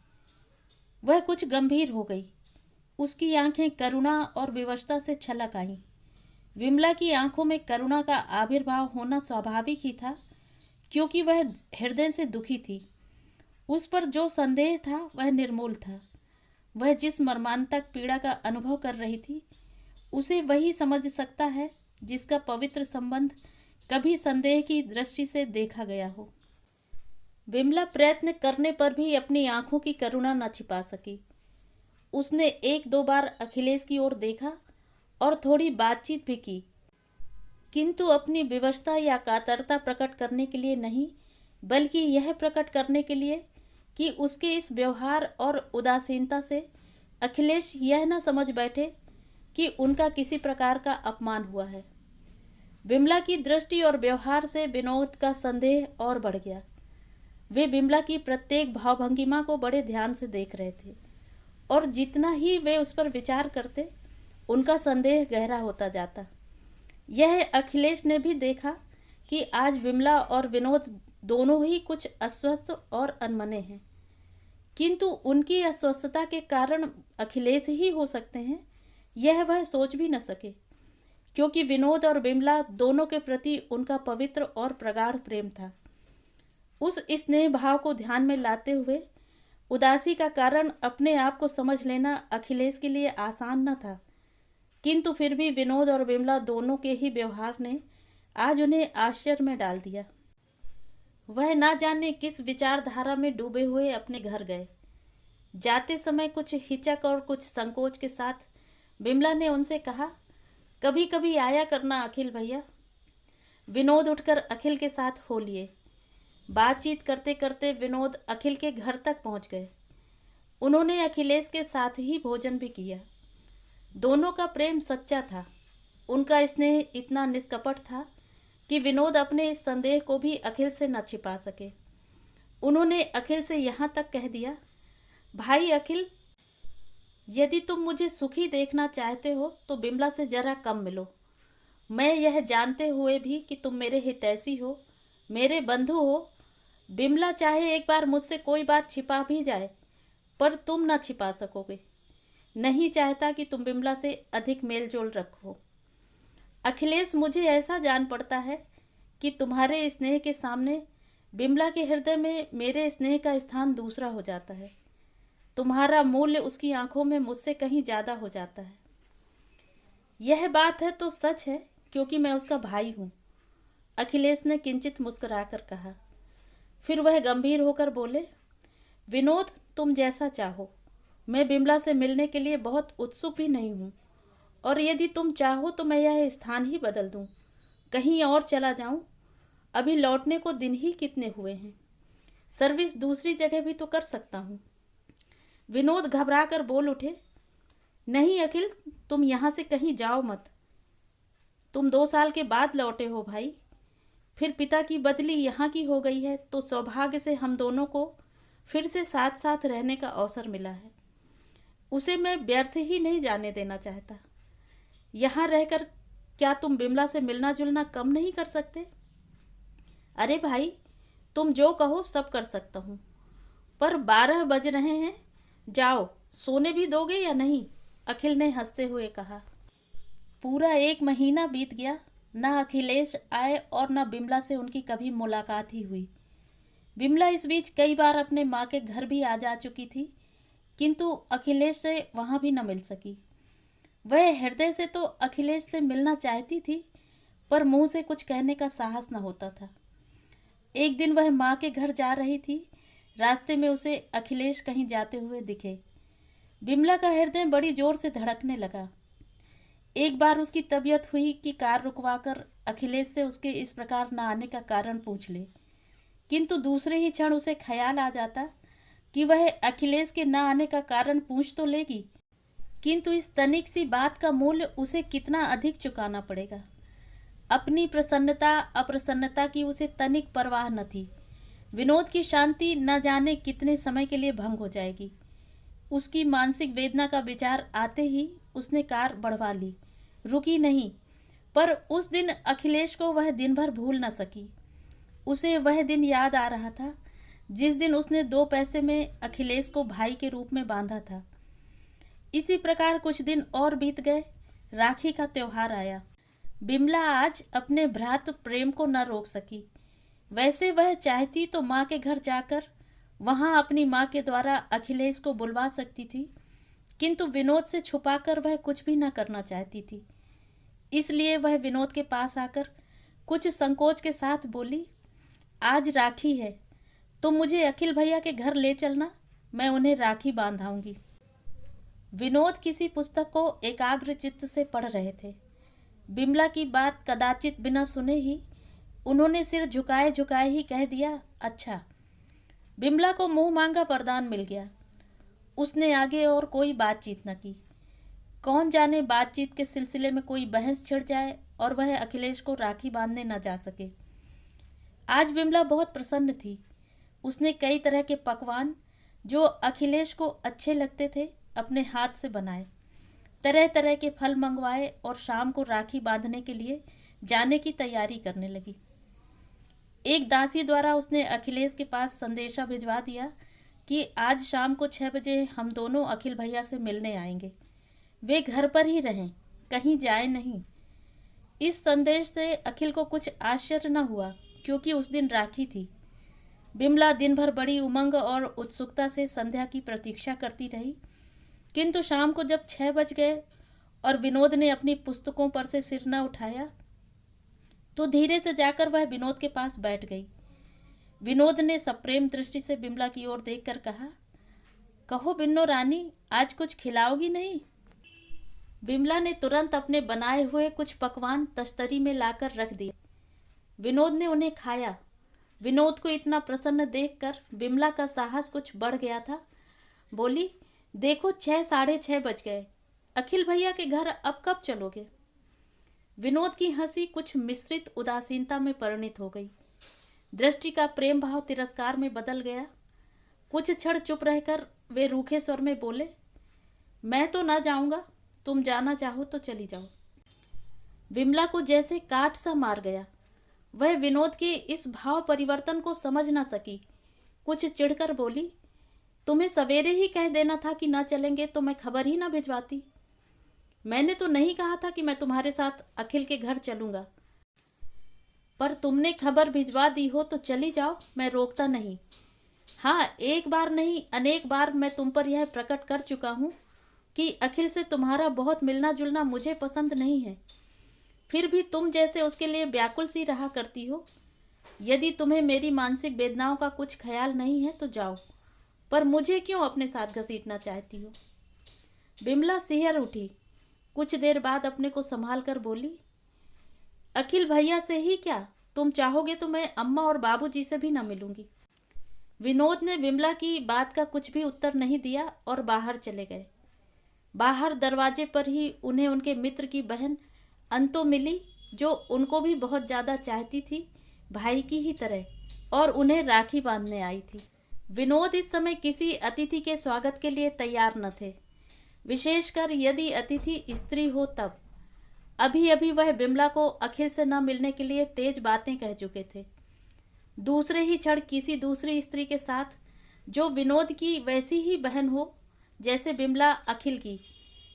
वह कुछ गंभीर हो गई। उसकी आंखें करुणा और विवशता से छलक आईं। विमला की आंखों में करुणा का आविर्भाव होना स्वाभाविक ही था, क्योंकि वह हृदय से दुखी थी। उस पर जो संदेह था वह निर्मूल था। वह जिस मर्मांतक पीड़ा का अनुभव कर रही थी, उसे वही समझ सकता है जिसका पवित्र संबंध कभी संदेह की दृष्टि से देखा गया हो। विमला प्रयत्न करने पर भी अपनी आंखों की करुणा न छिपा सकी। उसने एक दो बार अखिलेश की ओर देखा और थोड़ी बातचीत भी की, किंतु अपनी विवशता या कातरता प्रकट करने के लिए नहीं, बल्कि यह प्रकट करने के लिए कि उसके इस व्यवहार और उदासीनता से अखिलेश यह न समझ बैठे कि उनका किसी प्रकार का अपमान हुआ है। विमला की दृष्टि और व्यवहार से विनोद का संदेह और बढ़ गया। वे बिमला की प्रत्येक भावभंगिमा को बड़े ध्यान से देख रहे थे और जितना ही वे उस पर विचार करते, उनका संदेह गहरा होता जाता। यह अखिलेश ने भी देखा कि आज विमला और विनोद दोनों ही कुछ अस्वस्थ और अनमने हैं, किंतु उनकी अस्वस्थता के कारण अखिलेश ही हो सकते हैं, यह वह सोच भी न सके, क्योंकि विनोद और बिमला दोनों के प्रति उनका पवित्र और प्रगाढ़ प्रेम था। उस स्नेह भाव को ध्यान में लाते हुए उदासी का कारण अपने आप को समझ लेना अखिलेश के लिए आसान न था, किंतु फिर भी विनोद और बिमला दोनों के ही व्यवहार ने आज उन्हें आश्चर्य में डाल दिया। वह ना जाने किस विचारधारा में डूबे हुए अपने घर गए। जाते समय कुछ हिचक और कुछ संकोच के साथ बिमला ने उनसे कहा, कभी कभी आया करना अखिल भैया। विनोद उठकर अखिल के साथ हो लिए। बातचीत करते करते विनोद अखिल के घर तक पहुंच गए। उन्होंने अखिलेश के साथ ही भोजन भी किया। दोनों का प्रेम सच्चा था। उनका स्नेह इतना निष्कपट था कि विनोद अपने इस संदेह को भी अखिल से न छिपा सके। उन्होंने अखिल से यहाँ तक कह दिया, भाई अखिल, यदि तुम मुझे सुखी देखना चाहते हो तो बिमला से जरा कम मिलो। मैं यह जानते हुए भी कि तुम मेरे हितैषी हो, मेरे बंधु हो। बिमला चाहे एक बार मुझसे कोई बात छिपा भी जाए, पर तुम ना छिपा सकोगे। नहीं चाहता कि तुम बिमला से अधिक मेल जोल रखो। अखिलेश, मुझे ऐसा जान पड़ता है कि तुम्हारे स्नेह के सामने बिमला के हृदय में मेरे स्नेह का स्थान दूसरा हो जाता है। तुम्हारा मूल्य उसकी आंखों में मुझसे कहीं ज़्यादा हो जाता है। यह बात है तो सच है, क्योंकि मैं उसका भाई हूँ, अखिलेश ने किंचित मुस्कुराकर कहा। फिर वह गंभीर होकर बोले, विनोद, तुम जैसा चाहो। मैं बिमला से मिलने के लिए बहुत उत्सुक भी नहीं हूँ, और यदि तुम चाहो तो मैं यह स्थान ही बदल दूँ, कहीं और चला जाऊँ। अभी लौटने को दिन ही कितने हुए हैं। सर्विस दूसरी जगह भी तो कर सकता हूँ। विनोद घबरा कर बोल उठे, नहीं अखिल, तुम यहाँ से कहीं जाओ मत। तुम 2 साल के बाद लौटे हो भाई। फिर पिता की बदली यहाँ की हो गई है तो सौभाग्य से हम दोनों को फिर से साथ साथ रहने का अवसर मिला है। उसे मैं व्यर्थ ही नहीं जाने देना चाहता। यहाँ रहकर क्या तुम बिमला से मिलना जुलना कम नहीं कर सकते? अरे भाई, तुम जो कहो सब कर सकता हूँ, पर 12 बज रहे हैं। जाओ, सोने भी दोगे या नहीं? अखिल ने हंसते हुए कहा। पूरा 1 महीना बीत गया, न अखिलेश आए और न बिमला से उनकी कभी मुलाकात ही हुई। बिमला इस बीच कई बार अपने माँ के घर भी आ जा चुकी थी, किंतु अखिलेश से वहाँ भी न मिल सकी। वह हृदय से तो अखिलेश से मिलना चाहती थी, पर मुंह से कुछ कहने का साहस न होता था। एक दिन वह माँ के घर जा रही थी। रास्ते में उसे अखिलेश कहीं जाते हुए दिखे। बिमला का हृदय बड़ी जोर से धड़कने लगा। एक बार उसकी तबीयत हुई कि कार रुकवाकर अखिलेश से उसके इस प्रकार न आने का कारण पूछ ले, किंतु दूसरे ही क्षण उसे ख्याल आ जाता कि वह अखिलेश के न आने का कारण पूछ तो लेगी, किंतु इस तनिक सी बात का मूल्य उसे कितना अधिक चुकाना पड़ेगा। अपनी प्रसन्नता अप्रसन्नता की उसे तनिक परवाह न थी। विनोद की शांति न जाने कितने समय के लिए भंग हो जाएगी। उसकी मानसिक वेदना का विचार आते ही उसने कार बढ़वा ली, रुकी नहीं। पर उस दिन अखिलेश को वह दिन भर भूल न सकी। उसे वह दिन याद आ रहा था जिस दिन उसने 2 पैसे में अखिलेश को भाई के रूप में बांधा था। इसी प्रकार कुछ दिन और बीत गए। राखी का त्योहार आया। बिमला आज अपने भ्रातृ प्रेम को न रोक सकी। वैसे वह चाहती तो माँ के घर जाकर वहाँ अपनी माँ के द्वारा अखिलेश को बुलवा सकती थी, किंतु विनोद से छुपाकर वह कुछ भी न करना चाहती थी। इसलिए वह विनोद के पास आकर कुछ संकोच के साथ बोली, आज राखी है, तुम मुझे अखिल भैया के घर ले चलना, मैं उन्हें राखी बांधाऊंगी। विनोद किसी पुस्तक को एकाग्र चित्त से पढ़ रहे थे। बिमला की बात कदाचित बिना सुने ही उन्होंने सिर झुकाए झुकाए ही कह दिया, अच्छा। बिमला को मुंह मांगा वरदान मिल गया। उसने आगे और कोई बातचीत न की। कौन जाने बातचीत के सिलसिले में कोई बहस छिड़ जाए और वह अखिलेश को राखी बांधने न जा सके। आज बिमला बहुत प्रसन्न थी। उसने कई तरह के पकवान जो अखिलेश को अच्छे लगते थे अपने हाथ से बनाए, तरह तरह के फल मंगवाए और शाम को राखी बांधने के लिए जाने की तैयारी करने लगी। एक दासी द्वारा उसने अखिलेश के पास संदेशा भिजवा दिया कि आज शाम को 6 बजे हम दोनों अखिल भैया से मिलने आएंगे। वे घर पर ही रहें, कहीं जाए नहीं। इस संदेश से अखिल को कुछ आश्चर्य न हुआ, क्योंकि उस दिन राखी थी। बिमला दिन भर बड़ी उमंग और उत्सुकता से संध्या की प्रतीक्षा करती रही, किंतु शाम को जब 6 बज गए और विनोद ने अपनी पुस्तकों पर से सिर न उठाया तो धीरे से जाकर वह विनोद के पास बैठ गई। विनोद ने सप्रेम दृष्टि से बिमला की ओर देखकर कहा, कहो बिन्नो रानी, आज कुछ खिलाओगी नहीं? विमला ने तुरंत अपने बनाए हुए कुछ पकवान तश्तरी में लाकर रख दिए। विनोद ने उन्हें खाया। विनोद को इतना प्रसन्न देखकर विमला का साहस कुछ बढ़ गया था। बोली, देखो 6 साढ़े 6 बज गए। अखिल भैया के घर अब कब चलोगे? विनोद की हंसी कुछ मिश्रित उदासीनता में परिणित हो गई। दृष्टि का प्रेम भाव तिरस्कार में बदल गया। कुछ क्षण चुप रहकर वे रूखे स्वर में बोले, मैं तो ना जाऊंगा, तुम जाना चाहो तो चली जाओ। विमला को जैसे काट सा मार गया। वह विनोद के इस भाव परिवर्तन को समझ ना सकी। कुछ चिढ़कर बोली, तुम्हें सवेरे ही कह देना था कि ना चलेंगे तो मैं खबर ही ना भिजवाती। मैंने तो नहीं कहा था कि मैं तुम्हारे साथ अखिल के घर चलूंगा, पर तुमने खबर भिजवा दी हो तो चली जाओ, मैं रोकता नहीं। हाँ, एक बार नहीं अनेक बार मैं तुम पर यह प्रकट कर चुका हूँ कि अखिल से तुम्हारा बहुत मिलना जुलना मुझे पसंद नहीं है। फिर भी तुम जैसे उसके लिए व्याकुल सी रहा करती हो। यदि तुम्हें मेरी मानसिक वेदनाओं का कुछ ख्याल नहीं है तो जाओ, पर मुझे क्यों अपने साथ घसीटना चाहती हो? विमला सिहर उठी। कुछ देर बाद अपने को संभाल कर बोली, अखिल भैया से ही क्या, तुम चाहोगे तो मैं अम्मा और बाबूजी से भी ना मिलूंगी। विनोद ने विमला की बात का कुछ भी उत्तर नहीं दिया और बाहर चले गए। बाहर दरवाजे पर ही उन्हें उनके मित्र की बहन अंतो मिली, जो उनको भी बहुत ज़्यादा चाहती थी, भाई की ही तरह, और उन्हें राखी बांधने आई थी। विनोद इस समय किसी अतिथि के स्वागत के लिए तैयार न थे, विशेषकर यदि अतिथि स्त्री हो तब। अभी अभी वह विमला को अखिल से न मिलने के लिए तेज बातें कह चुके थे। दूसरे ही क्षण किसी दूसरी स्त्री के साथ, जो विनोद की वैसी ही बहन हो जैसे विमला अखिल की,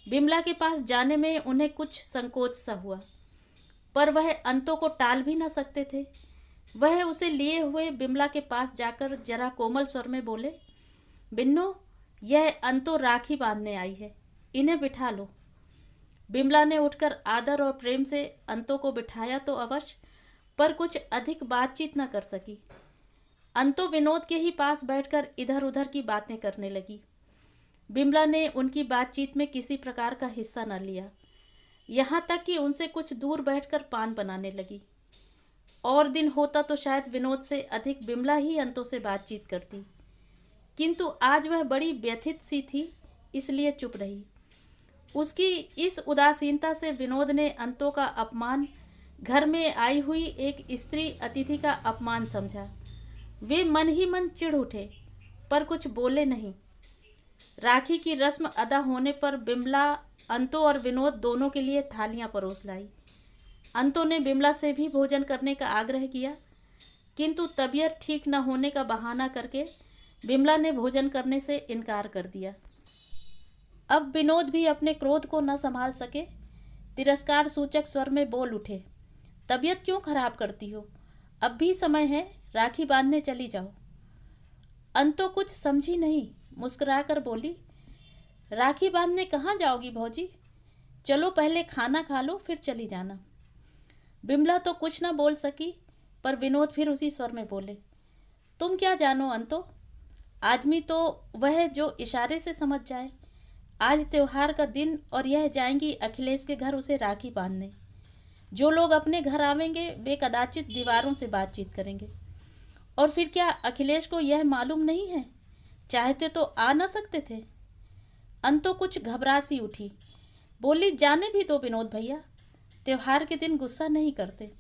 विमला के पास जाने में उन्हें कुछ संकोच सा हुआ, पर वह अंतों को टाल भी न सकते थे। वह उसे लिए हुए विमला के पास जाकर जरा कोमल स्वर में बोले, बिन्नो, यह अंतो राखी बांधने आई है, इन्हें बिठा लो। विमला ने उठकर आदर और प्रेम से अंतों को बिठाया तो अवश्य, पर कुछ अधिक बातचीत न कर सकी। अंतो विनोद के ही पास बैठकर इधर उधर की बातें करने लगी। विमला ने उनकी बातचीत में किसी प्रकार का हिस्सा न लिया, यहाँ तक कि उनसे कुछ दूर बैठकर पान बनाने लगी। और दिन होता तो शायद विनोद से अधिक विमला ही अंतों से बातचीत करती, किंतु आज वह बड़ी व्यथित सी थी, इसलिए चुप रही। उसकी इस उदासीनता से विनोद ने अंतों का अपमान, घर में आई हुई एक स्त्री अतिथि का अपमान समझा। वे मन ही मन चिढ़ उठे, पर कुछ बोले नहीं। राखी की रस्म अदा होने पर विमला अंतो और विनोद दोनों के लिए थालियां परोस लाई। अंतो ने विमला से भी भोजन करने का आग्रह किया, किंतु तबीयत ठीक न होने का बहाना करके विमला ने भोजन करने से इनकार कर दिया। अब विनोद भी अपने क्रोध को न संभाल सके, तिरस्कार सूचक स्वर में बोल उठे, तबीयत क्यों खराब करती हो? अब भी समय है, राखी बांधने चली जाओ। अंतो कुछ समझी नहीं, मुस्कुराकर बोली, राखी बांधने कहाँ जाओगी भौजी? चलो पहले खाना खा लो, फिर चली जाना। विमला तो कुछ न बोल सकी, पर विनोद फिर उसी स्वर में बोले, तुम क्या जानो अंतो, आदमी तो वह जो इशारे से समझ जाए। आज त्योहार का दिन और यह जाएंगी अखिलेश के घर उसे राखी बांधने। जो लोग अपने घर आवेंगे वे कदाचित दीवारों से बातचीत करेंगे। और फिर क्या अखिलेश को यह मालूम नहीं है? चाहते तो आ न सकते थे। अंतो कुछ घबरा सी उठी, बोली, जाने भी दो विनोद भैया, त्योहार के दिन गुस्सा नहीं करते।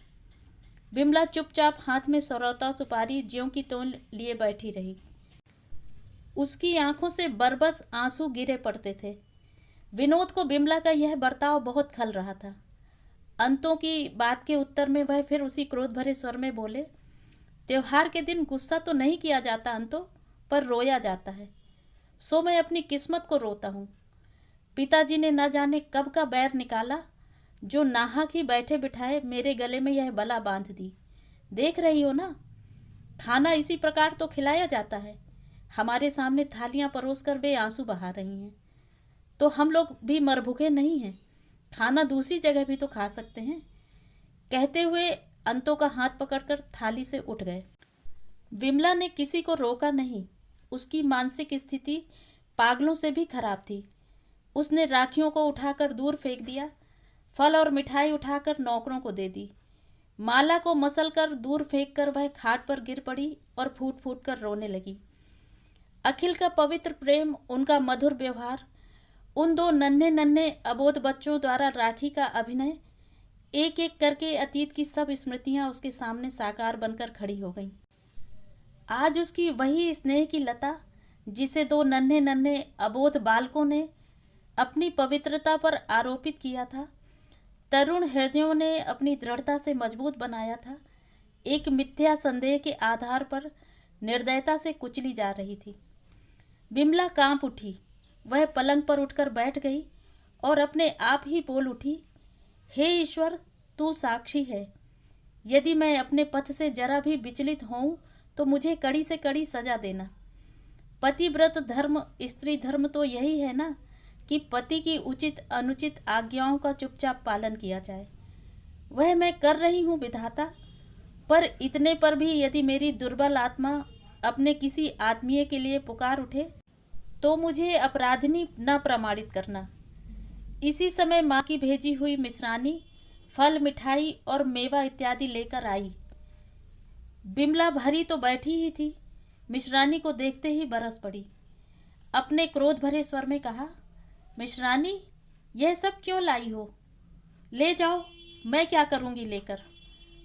विमला चुपचाप हाथ में सरौता सुपारी ज्यों की त्यों लिए बैठी रही। उसकी आंखों से बरबस आंसू गिरे पड़ते थे। विनोद को विमला का यह बर्ताव बहुत खल रहा था। अंतों की बात के उत्तर में वह फिर उसी क्रोध भरे स्वर में बोले, त्योहार के दिन गुस्सा तो नहीं किया जाता अंतो, पर रोया जाता है। सो मैं अपनी किस्मत को रोता हूँ। पिताजी ने न जाने कब का बैर निकाला, जो नाहक ही बैठे बिठाए मेरे गले में यह बला बांध दी। देख रही हो ना, खाना इसी प्रकार तो खिलाया जाता है। हमारे सामने थालियां परोसकर वे आंसू बहा रही हैं, तो हम लोग भी मरभूखे नहीं हैं, खाना दूसरी जगह भी तो खा सकते हैं। कहते हुए अंतों का हाथ पकड़कर थाली से उठ गए। विमला ने किसी को रोका नहीं। उसकी मानसिक स्थिति पागलों से भी खराब थी। उसने राखियों को उठाकर दूर फेंक दिया, फल और मिठाई उठाकर नौकरों को दे दी। माला को मसलकर दूर फेंककर वह खाट पर गिर पड़ी और फूट फूट कर रोने लगी। अखिल का पवित्र प्रेम, उनका मधुर व्यवहार, उन दो नन्हे नन्हे अबोध बच्चों द्वारा राखी का अभिनय, एक एक करके अतीत की सब स्मृतियां उसके सामने साकार बनकर खड़ी हो गईं। आज उसकी वही स्नेह की लता, जिसे दो नन्हे नन्हे अबोध बालकों ने अपनी पवित्रता पर आरोपित किया था, तरुण हृदयों ने अपनी दृढ़ता से मजबूत बनाया था, एक मिथ्या संदेह के आधार पर निर्दयता से कुचली जा रही थी। बिमला कांप उठी। वह पलंग पर उठकर बैठ गई और अपने आप ही बोल उठी, हे ईश्वर, तू साक्षी है। यदि मैं अपने पथ से जरा भी विचलित होऊं तो मुझे कड़ी से कड़ी सजा देना। पतिव्रत धर्म, स्त्री धर्म तो यही है ना कि पति की उचित अनुचित आज्ञाओं का चुपचाप पालन किया जाए। वह मैं कर रही हूँ विधाता, पर इतने पर भी यदि मेरी दुर्बल आत्मा अपने किसी आत्मीय के लिए पुकार उठे तो मुझे अपराधिनी न प्रमाणित करना। इसी समय माँ की भेजी हुई मिश्रानी फल, मिठाई और मेवा इत्यादि लेकर आई। बिमला भरी तो बैठी ही थी, मिश्रानी को देखते ही बरस पड़ी। अपने क्रोध भरे स्वर में कहा, मिश्रानी, यह सब क्यों लाई हो? ले जाओ, मैं क्या करूँगी लेकर।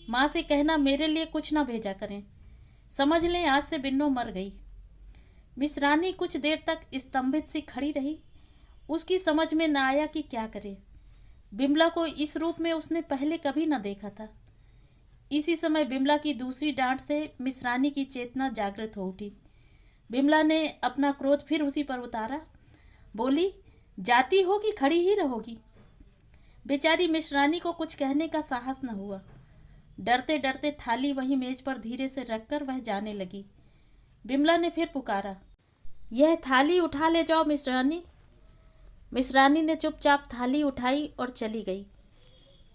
माँ से कहना मेरे लिए कुछ ना भेजा करें। समझ लें आज से बिन्नो मर गई। मिश्रानी कुछ देर तक स्तंभित सी खड़ी रही। उसकी समझ में न आया कि क्या करे। बिमला को इस रूप में उसने पहले कभी न देखा था। इसी समय बिमला की दूसरी डांट से मिश्रानी की चेतना जागृत हो उठी। बिमला ने अपना क्रोध फिर उसी पर उतारा। बोली, जाती हो कि खड़ी ही रहोगी? बेचारी मिश्रानी को कुछ कहने का साहस न हुआ। डरते डरते थाली वहीं मेज पर धीरे से रखकर वह जाने लगी। बिमला ने फिर पुकारा, यह थाली उठा ले जाओ मिश्रानी। मिश्रानी ने चुपचाप थाली उठाई और चली गई।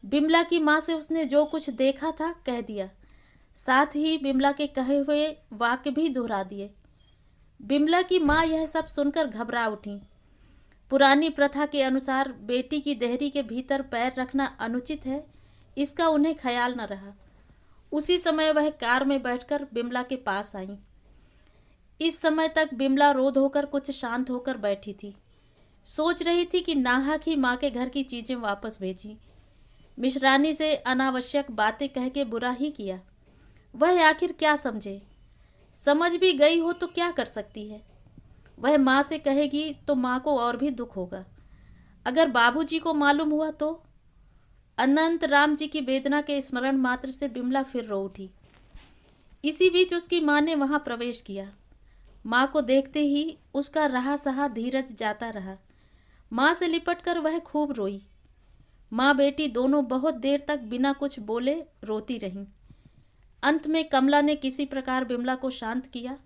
बिमला की माँ से उसने जो कुछ देखा था कह दिया, साथ ही बिमला के कहे हुए वाक्य भी दोहरा दिए। बिमला की माँ यह सब सुनकर घबरा उठी। पुरानी प्रथा के अनुसार बेटी की देहरी के भीतर पैर रखना अनुचित है, इसका उन्हें ख्याल न रहा। उसी समय वह कार में बैठकर बिमला के पास आई। इस समय तक बिमला रो धोकर कुछ शांत होकर बैठी थी। सोच रही थी कि नाहक ही माँ के घर की चीज़ें वापस भेजी। मिश्रानी से अनावश्यक बातें कह के बुरा ही किया। वह आखिर क्या समझे? समझ भी गई हो तो क्या कर सकती है? वह माँ से कहेगी तो माँ को और भी दुख होगा। अगर बाबूजी को मालूम हुआ तो? अनंत राम जी की वेदना के स्मरण मात्र से बिमला फिर रो उठी। इसी बीच उसकी माँ ने वहाँ प्रवेश किया। माँ को देखते ही उसका रहा सहा धीरज जाता रहा। माँ से लिपटकर वह खूब रोई। माँ बेटी दोनों बहुत देर तक बिना कुछ बोले रोती रहीं। अंत में कमला ने किसी प्रकार बिमला को शांत किया।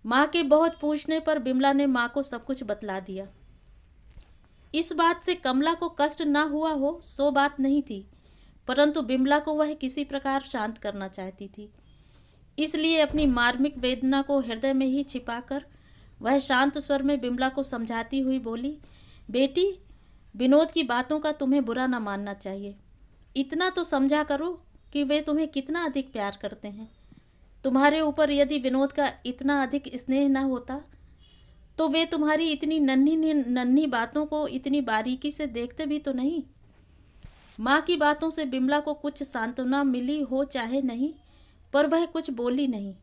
माँ के बहुत पूछने पर बिमला ने माँ को सब कुछ बतला दिया। इस बात से कमला को कष्ट न हुआ हो सो बात नहीं थी, परंतु बिमला को वह किसी प्रकार शांत करना चाहती थी। इसलिए अपनी मार्मिक वेदना को हृदय में ही छिपाकर वह शांत स्वर में बिमला को समझाती हुई बोली, बेटी, विनोद की बातों का तुम्हें बुरा न मानना चाहिए। इतना तो समझा करो कि वे तुम्हें कितना अधिक प्यार करते हैं। तुम्हारे ऊपर यदि विनोद का इतना अधिक स्नेह न होता तो वे तुम्हारी इतनी नन्ही नन्ही बातों को इतनी बारीकी से देखते भी तो नहीं। माँ की बातों से बिमला को कुछ सांत्वना मिली हो चाहे नहीं, पर वह कुछ बोली नहीं।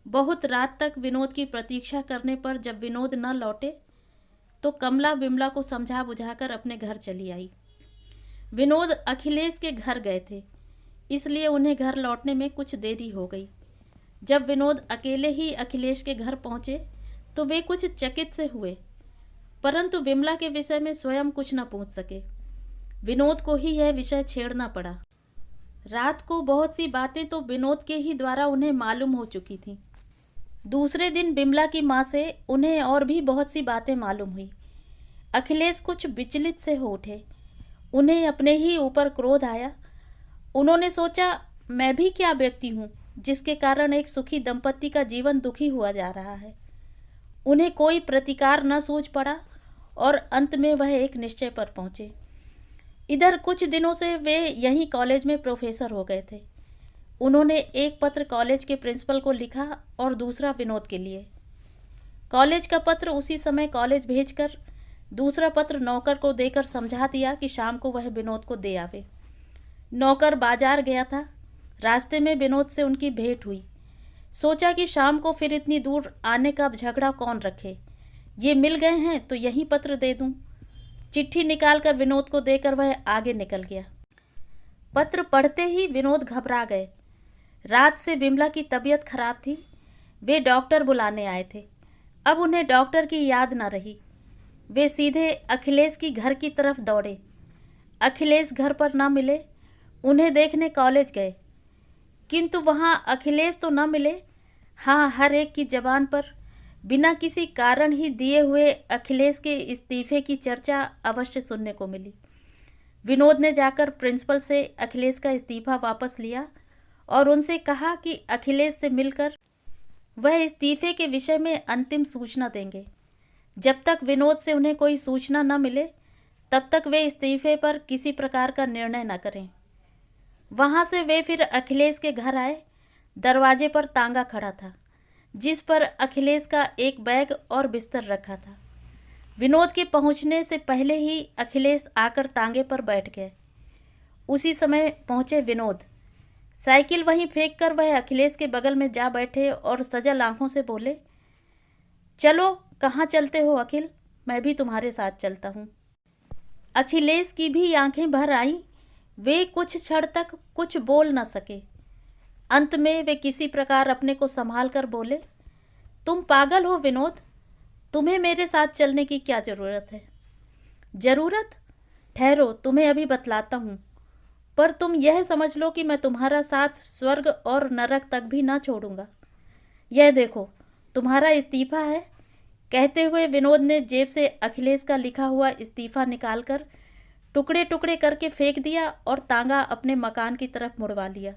बहुत रात तक विनोद की प्रतीक्षा करने पर जब विनोद न लौटे तो कमला बिमला को समझा बुझाकर अपने घर चली आई। विनोद अखिलेश के घर गए थे, इसलिए उन्हें घर लौटने में कुछ देरी हो गई। जब विनोद अकेले ही अखिलेश के घर पहुंचे तो वे कुछ चकित से हुए, परंतु विमला के विषय में स्वयं कुछ न पूछ सके। विनोद को ही यह विषय छेड़ना पड़ा। रात को बहुत सी बातें तो विनोद के ही द्वारा उन्हें मालूम हो चुकी थीं। दूसरे दिन बिमला की माँ से उन्हें और भी बहुत सी बातें मालूम हुई। अखिलेश कुछ विचलित से हो उठे। उन्हें अपने ही ऊपर क्रोध आया। उन्होंने सोचा, मैं भी क्या व्यक्ति हूँ जिसके कारण एक सुखी दंपति का जीवन दुखी हुआ जा रहा है। उन्हें कोई प्रतिकार न सूझ पड़ा और अंत में वह एक निश्चय पर पहुंचे। इधर कुछ दिनों से वे यहीं कॉलेज में प्रोफेसर हो गए थे। उन्होंने एक पत्र कॉलेज के प्रिंसिपल को लिखा और दूसरा विनोद के लिए। कॉलेज का पत्र उसी समय कॉलेज भेजकर दूसरा पत्र नौकर को देकर समझा दिया कि शाम को वह विनोद को दे आवे। नौकर बाजार गया था। रास्ते में विनोद से उनकी भेंट हुई। सोचा कि शाम को फिर इतनी दूर आने का झगड़ा कौन रखे, ये मिल गए हैं तो यही पत्र दे दूं। चिट्ठी निकालकर विनोद को देकर वह आगे निकल गया। पत्र पढ़ते ही विनोद घबरा गए। रात से बिमला की तबीयत खराब थी। वे डॉक्टर बुलाने आए थे। अब उन्हें डॉक्टर की याद न रही। वे सीधे अखिलेश की घर की तरफ दौड़े। अखिलेश घर पर न मिले। उन्हें देखने कॉलेज गए, किंतु वहाँ अखिलेश तो न मिले। हाँ, हर एक की जबान पर बिना किसी कारण ही दिए हुए अखिलेश के इस्तीफे की चर्चा अवश्य सुनने को मिली। विनोद ने जाकर प्रिंसिपल से अखिलेश का इस्तीफा वापस लिया और उनसे कहा कि अखिलेश से मिलकर वह इस्तीफे के विषय में अंतिम सूचना देंगे। जब तक विनोद से उन्हें कोई सूचना न मिले तब तक वे इस्तीफे पर किसी प्रकार का निर्णय न करें। वहाँ से वे फिर अखिलेश के घर आए। दरवाजे पर तांगा खड़ा था, जिस पर अखिलेश का एक बैग और बिस्तर रखा था। विनोद के पहुंचने से पहले ही अखिलेश आकर तांगे पर बैठ गए। उसी समय पहुंचे विनोद। साइकिल वहीं फेंक कर वह अखिलेश के बगल में जा बैठे और सजल आंखों से बोले, चलो, कहाँ चलते हो अखिल, मैं भी तुम्हारे साथ चलता हूँ। अखिलेश की भी आंखें भर आईं। वे कुछ क्षण तक कुछ बोल न सके। अंत में वे किसी प्रकार अपने को संभाल कर बोले, तुम पागल हो विनोद, तुम्हें मेरे साथ चलने की क्या ज़रूरत है। ज़रूरत? ठहरो, तुम्हें अभी बतलाता हूँ, पर तुम यह समझ लो कि मैं तुम्हारा साथ स्वर्ग और नरक तक भी ना छोड़ूंगा। यह देखो, तुम्हारा इस्तीफा है। कहते हुए विनोद ने जेब से अखिलेश का लिखा हुआ इस्तीफा निकालकर टुकड़े टुकड़े करके फेंक दिया और तांगा अपने मकान की तरफ मुड़वा लिया।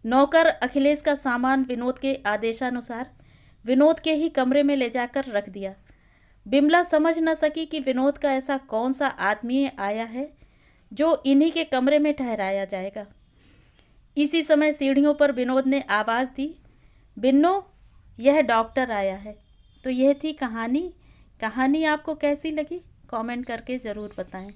नौकर अखिलेश का सामान विनोद के आदेशानुसार विनोद के ही कमरे में ले जाकर रख दिया। बिमला समझ न सकी कि विनोद का ऐसा कौन सा आदमी आया है जो इन्हीं के कमरे में ठहराया जाएगा। इसी समय सीढ़ियों पर विनोद ने आवाज़ दी, बिन्नो, यह डॉक्टर आया है। तो यह थी कहानी। कहानी आपको कैसी लगी कमेंट करके ज़रूर बताएं।